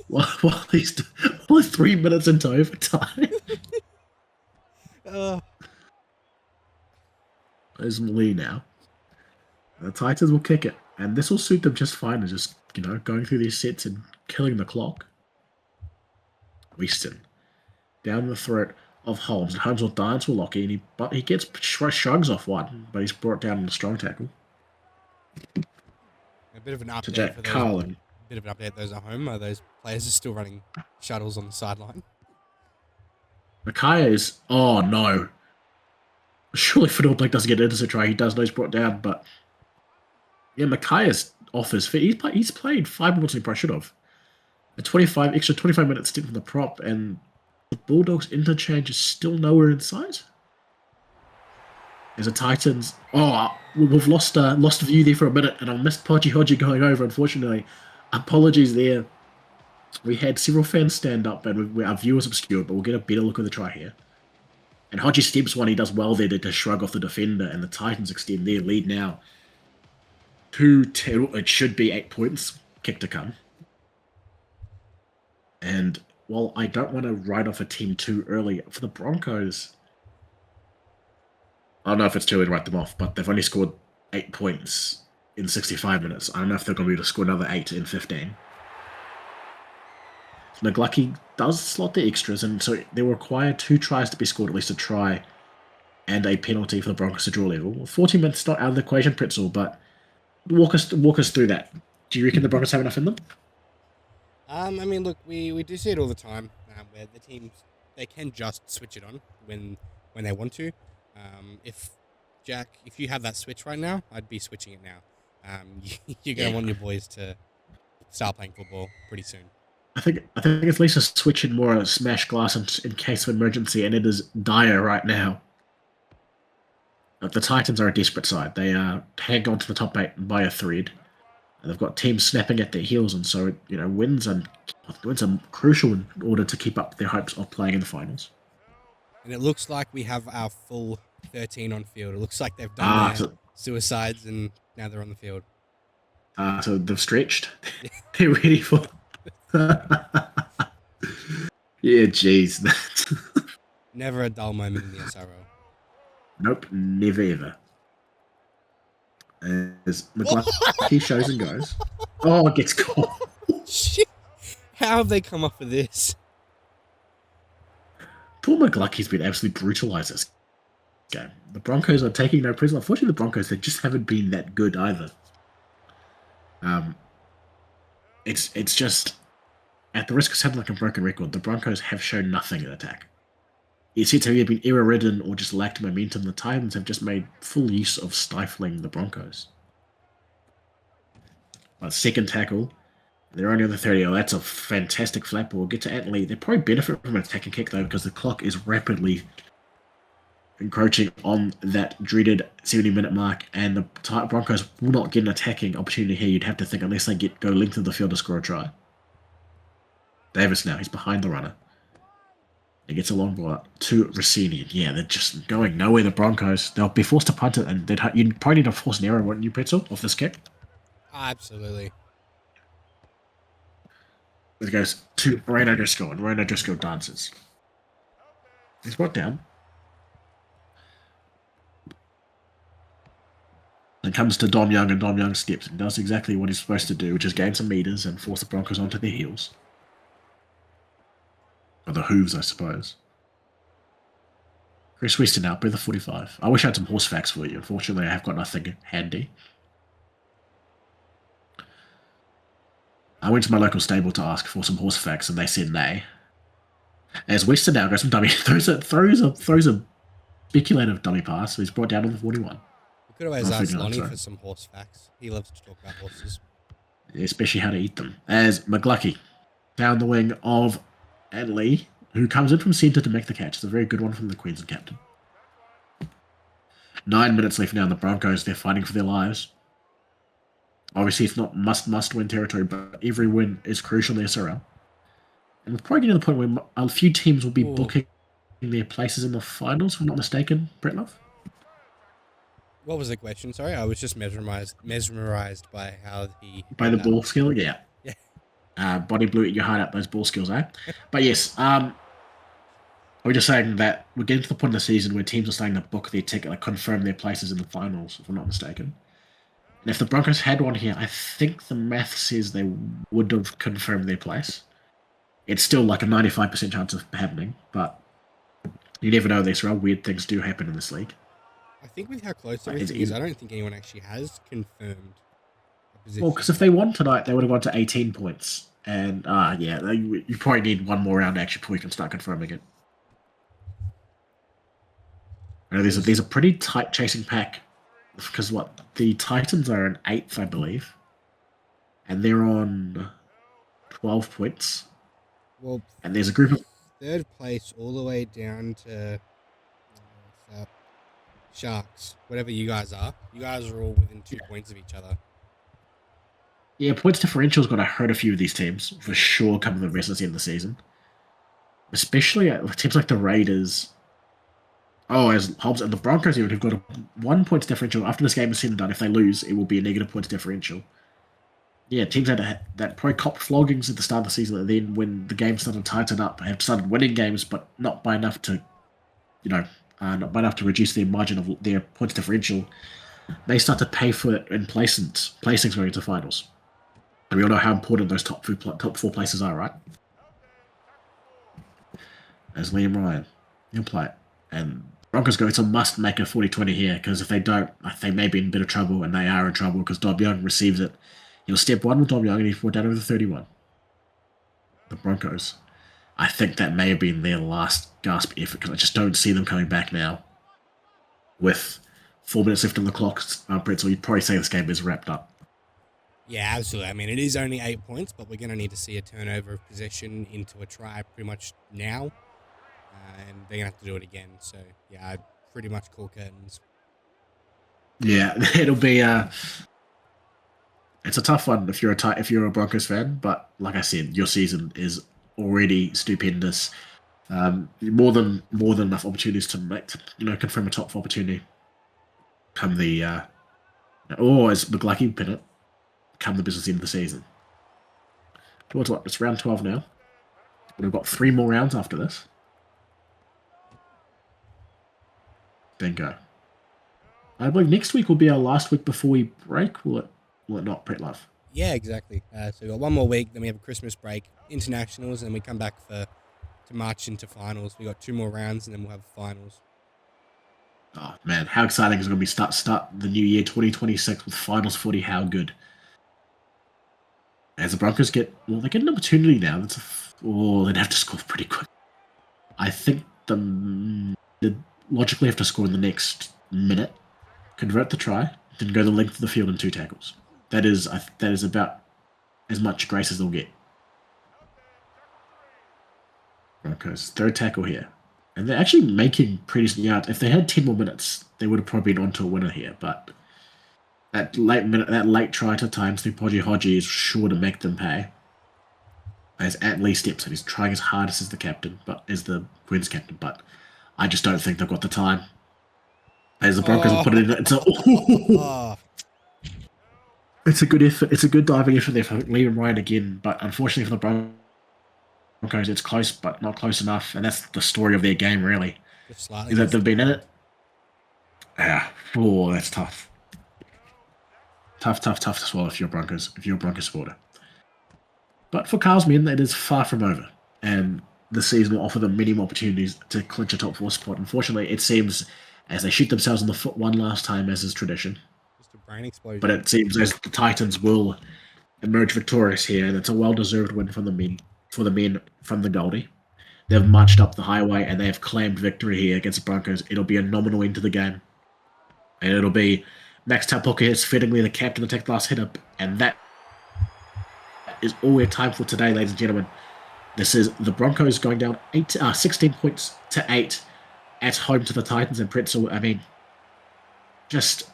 while he's 3 minutes into overtime. There's Lee now. The Titans will kick it, and this will suit them just fine. As just going through these sets and killing the clock. Weston down the throat of Holmes, and Holmes will dance with Lockie, but he gets shrugs off one, but he's brought down in a strong tackle. A bit of an update To Jack for those. Carlin. Bit of an update those at home. Those players are still running shuttles on the sideline. Micaiah is. Oh no! Surely Fiddle Blake doesn't get into the try. He does know he's brought down, but yeah, Micaiah's off his feet. He's played 5 minutes than he probably should have. A 25 minute stint from the prop, and the Bulldogs interchange is still nowhere in sight. There's a Titans. Oh, we've lost view there for a minute, and I missed Podgy Hodgie going over. Unfortunately, apologies there. We had several fans stand up, and our view was obscured, but we'll get a better look at the try here. And Hodgie steps one. He does well there to shrug off the defender, and the Titans extend their lead now. 2-2. It should be 8 points. Kick to come. And while I don't want to write off a team too early, for the Broncos, I don't know if it's too early to write them off, but they've only scored 8 points in 65 minutes. I don't know if they're going to be able to score another 8 in 15. So McGlucky does slot the extras, and so they require 2 tries to be scored, at least a try, and a penalty for the Broncos to draw level. 40 minutes not out of the equation, Pretzel, but walk us through that. Do you reckon the Broncos have enough in them? I mean, look, we do see it all the time where the teams, they can just switch it on when they want to. If you have that switch right now, I'd be switching it now. You're going to want your boys to start playing football pretty soon. I think it's at least a switch in more a smash glass in case of emergency, and it is dire right now. The Titans are a desperate side. They hang on to the top 8 by a thread. And they've got teams snapping at their heels, and so wins are crucial in order to keep up their hopes of playing in the finals. And it looks like we have our full 13 on field. It looks like they've done their suicides, and now they're on the field. So they've stretched. They're ready for. Yeah, jeez. Never a dull moment in the SRL. Nope, never ever. As McGlucky shows and goes. Oh, it gets caught. Shit. How have they come up with this? Poor McGlucky's been absolutely brutalised this game. The Broncos are taking no prisoners. Unfortunately, the Broncos, they just haven't been that good either. It's just, at the risk of sounding like a broken record, the Broncos have shown nothing in attack. It seems to have either been error-ridden or just lacked momentum. The Titans have just made full use of stifling the Broncos. But second tackle, they're only on the 30. Oh, that's a fantastic flat ball. Get to Antley. They probably benefit from an attack and kick, though, because the clock is rapidly encroaching on that dreaded 70-minute mark, and the Broncos will not get an attacking opportunity here, you'd have to think, unless they go length of the field to score a try. Davis now, he's behind the runner. He gets a long ball up to Rossini. Yeah, they're just going nowhere, the Broncos. They'll be forced to punt it, and you'd probably need to force an error, wouldn't you, Pretzel, off this kick? Absolutely. It goes to Moreno Driscoll, and Moreno Driscoll dances. He's brought down. And comes to Dom Young, and Dom Young steps and does exactly what he's supposed to do, which is gain some meters and force the Broncos onto their heels. Or the hooves, I suppose. Chris Weston out, breath of 45. I wish I had some horse facts for you. Unfortunately, I have got nothing handy. I went to my local stable to ask for some horse facts, and they said nay. As Weston now goes from dummy, throws a speculative dummy pass, so he's brought down to the 41. We could always ask Lonnie for some horse facts. He loves to talk about horses. Especially how to eat them. As McGlucky down the wing of Adley, who comes in from centre to make the catch. It's a very good one from the Queensland captain. 9 minutes left now in the Broncos. They're fighting for their lives. Obviously, it's not must-win territory, but every win is crucial in the SRL. And we're probably getting to the point where a few teams will be booking their places in the finals, if I'm not mistaken, Brett Love. What was the question? Sorry, I was just mesmerized by how he... By the ball skill, yeah. Yeah. Body blew at your heart out, those ball skills, eh? But yes, we're just saying that we're getting to the point of the season where teams are starting to book their ticket, like confirm their places in the finals, if I'm not mistaken. And if the Broncos had one here, I think the math says they would have confirmed their place. It's still like a 95% chance of happening, but you never know. This weird things do happen in this league. I think with how close everything is, I don't think anyone actually has confirmed a position. Well, because if they won tonight, they would have gone to 18 points. And, you probably need one more round actually before you can start confirming it. You know, there's a pretty tight chasing pack. Because the Titans are in 8th, I believe. And they're on 12 points. Well, and there's a group of... Third place all the way down to Sharks. Whatever you guys are. You guys are all within 2 points of each other. Yeah, points differential's going to hurt a few of these teams, for sure, coming the rest of the end of the season. Especially teams like the Raiders... as Hobbs and the Broncos even have got a 1 point differential. After this game is said and done, if they lose, it will be a negative points differential. Yeah, teams had that probably cop floggings at the start of the season, and then when the game started to tighten up, have started winning games, but not by enough to, not by enough to reduce their margin of their points differential. They start to pay for it in placings going into finals. And we all know how important those top four places are, right? As Liam Ryan, he'll play it. And Broncos go, it's a must make a 40-20 here, because if they don't, they may be in a bit of trouble, and they are in trouble because Dob Young receives it. He'll step one with Dob Young, and he's brought down over the 31. The Broncos. I think that may have been their last gasp effort, because I just don't see them coming back now. With 4 minutes left on the clock, Brett, so you'd probably say this game is wrapped up. Yeah, absolutely. I mean, it is only 8 points, but we're going to need to see a turnover of possession into a try pretty much now. And they're going to have to do it again. So, yeah, I'd pretty much call curtains. Yeah, it'll be... it's a tough one if you're a Broncos fan, but like I said, your season is already stupendous. More than enough opportunities to confirm a top 4 opportunity. Come the... as McGlucky pin it, come the business end of the season. Towards what? It's round 12 now. We've got 3 more rounds after this. Bingo. I believe next week will be our last week before we break. Will it not, Brett Love? Yeah, exactly. So we've got 1 more week, then we have a Christmas break, internationals, and then we come back to march into finals. We got 2 more rounds, and then we'll have finals. Oh man, how exciting is it going to be start the new year 2026 with finals footy? How good. As the Broncos they get an opportunity now. They'd have to score pretty quick. I think they'd logically have to score in the next minute, convert the try, then go the length of the field in 2 tackles. That is about as much grace as they'll get. Broncos, 3rd tackle here. And they're actually making pretty decent yards. If they had 10 more minutes, they would have probably been onto a winner here, but that late try to times through Podgy Hodgie is sure to make them pay. As Atley steps in, he's trying his hardest as the Queen's captain, but I just don't think they've got the time. As the Broncos will put it in, it's a good effort. It's a good diving effort there for Liam Ryan again, but unfortunately for the Broncos, it's close, but not close enough, and that's the story of their game, really. Is that they've been in it? Yeah. Oh, that's tough. Tough to swallow if you're a Broncos supporter. But for Carl's men, it is far from over. And the season will offer them many more opportunities to clinch a top 4 spot. Unfortunately, it seems as they shoot themselves in the foot one last time, as is tradition. Just a brain explosion. But it seems as the Titans will emerge victorious here, and it's a well-deserved win from the men from the Goldie. They've marched up the highway and they have claimed victory here against the Broncos. It'll be a nominal end to the game. And it'll be Max Tapoka is fittingly the captain to take the last hit up. And that is all we have time for today, ladies and gentlemen. This is the Broncos going down 16 points to 8 at home to the Titans and Pretzel. I mean, just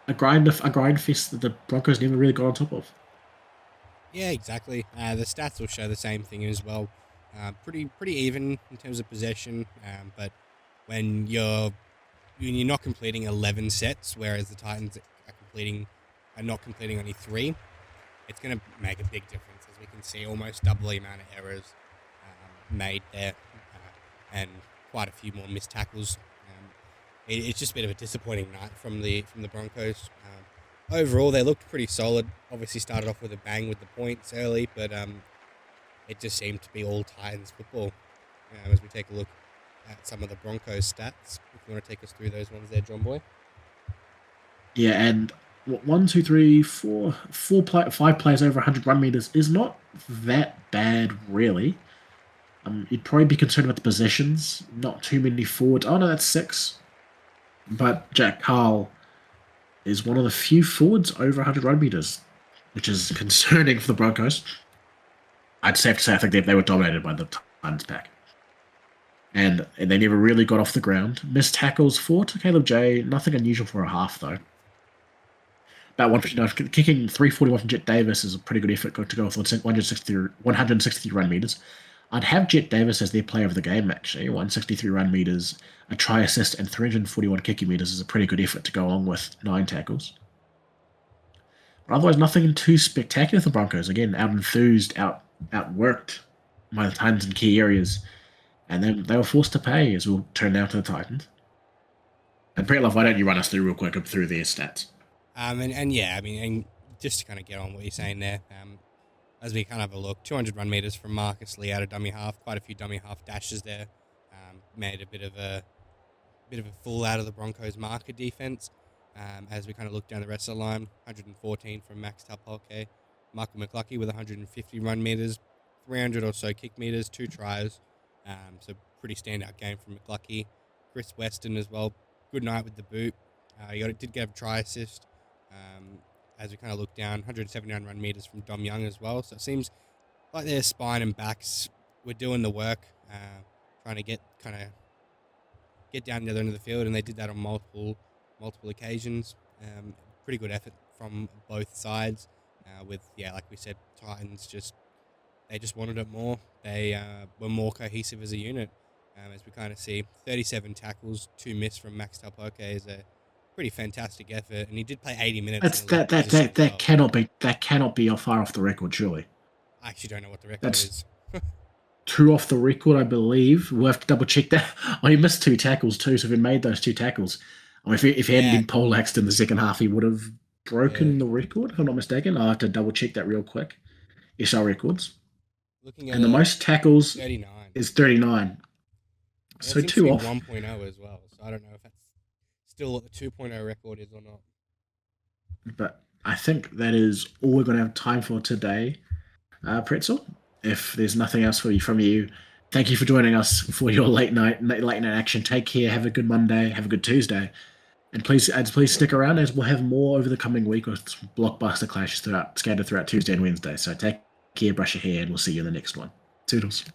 a grind fest that the Broncos never really got on top of. Yeah, exactly. The stats will show the same thing as well. Pretty even in terms of possession, but when you're not completing 11 sets, whereas the Titans are not completing only 3, it's going to make a big difference, as we can see almost double the amount of errors made there, and quite a few more missed tackles. It's just a bit of a disappointing night from the Broncos. Overall, they looked pretty solid. Obviously started off with a bang with the points early, but it just seemed to be all Titans football. As we take a look at some of the Broncos stats, if you want to take us through those ones there, John Boy. Yeah, and 1, 2, 3, 4, 5 players over 100 run meters is not that bad, really. You'd probably be concerned about the possessions. Not too many forwards. Oh no, that's 6. But Jack Carl is one of the few forwards over 100 run meters, which is concerning for the Broncos. I'd have to say I think they were dominated by the Titans pack. And they never really got off the ground. Missed tackles, 4 to Caleb J. Nothing unusual for a half, though. About 159. Kicking 341 from Jet Davis is a pretty good effort to go with 163 run meters. I'd have Jet Davis as their player of the game, actually. 163 run meters, a try assist, and 341 kicking meters is a pretty good effort to go along with 9 tackles. But otherwise, nothing too spectacular for the Broncos. Again, out-enthused, outworked by the Titans in key areas. And then they were forced to pay, as we'll turn now to the Titans. And Pretlove, why don't you run us through real quick up through their stats? And just to kind of get on what you're saying there, as we kind of have a look, 200 run meters from Marcus Lee out of dummy half, quite a few dummy half dashes there, made a bit of a fool out of the Broncos marker defense. As we kind of look down the rest of the line, 114 from Max Talpolke, Michael McLucky with 150 run meters, 300 or so kick meters, 2 tries. So pretty standout game from McLucky. Chris Weston as well, good night with the boot. He did get a try assist. As we kind of look down, 179 run meters from Dom Young as well. So it seems like their spine and backs were doing the work, trying to get down the other end of the field, and they did that on multiple occasions. Pretty good effort from both sides. Like we said, Titans just wanted it more. They were more cohesive as a unit. As we kind of see, 37 tackles, 2 missed from Max Talpoke is a pretty fantastic effort, and he did play 80 minutes. That cannot be far off the record, surely. I actually don't know what the record is. 2 off the record, I believe. We'll have to double check that. Oh, he missed 2 tackles too, so if he made those 2 tackles, if he hadn't been poleaxed in the second half, he would have broken the record, if I'm not mistaken. I'll have to double check that real quick. SR records. And the most tackles 39. is 39. So 2 off. 1.0 as well. So I don't know if that's still what the 2.0 record is or not. But I think that is all we're going to have time for today, Pretzel. If there's nothing else from you, thank you for joining us for your late night action. Take care. Have a good Monday. Have a good Tuesday. And please stick around, as we'll have more over the coming week with blockbuster clashes scattered throughout Tuesday and Wednesday. So take care, brush your hair, and we'll see you in the next one. Toodles.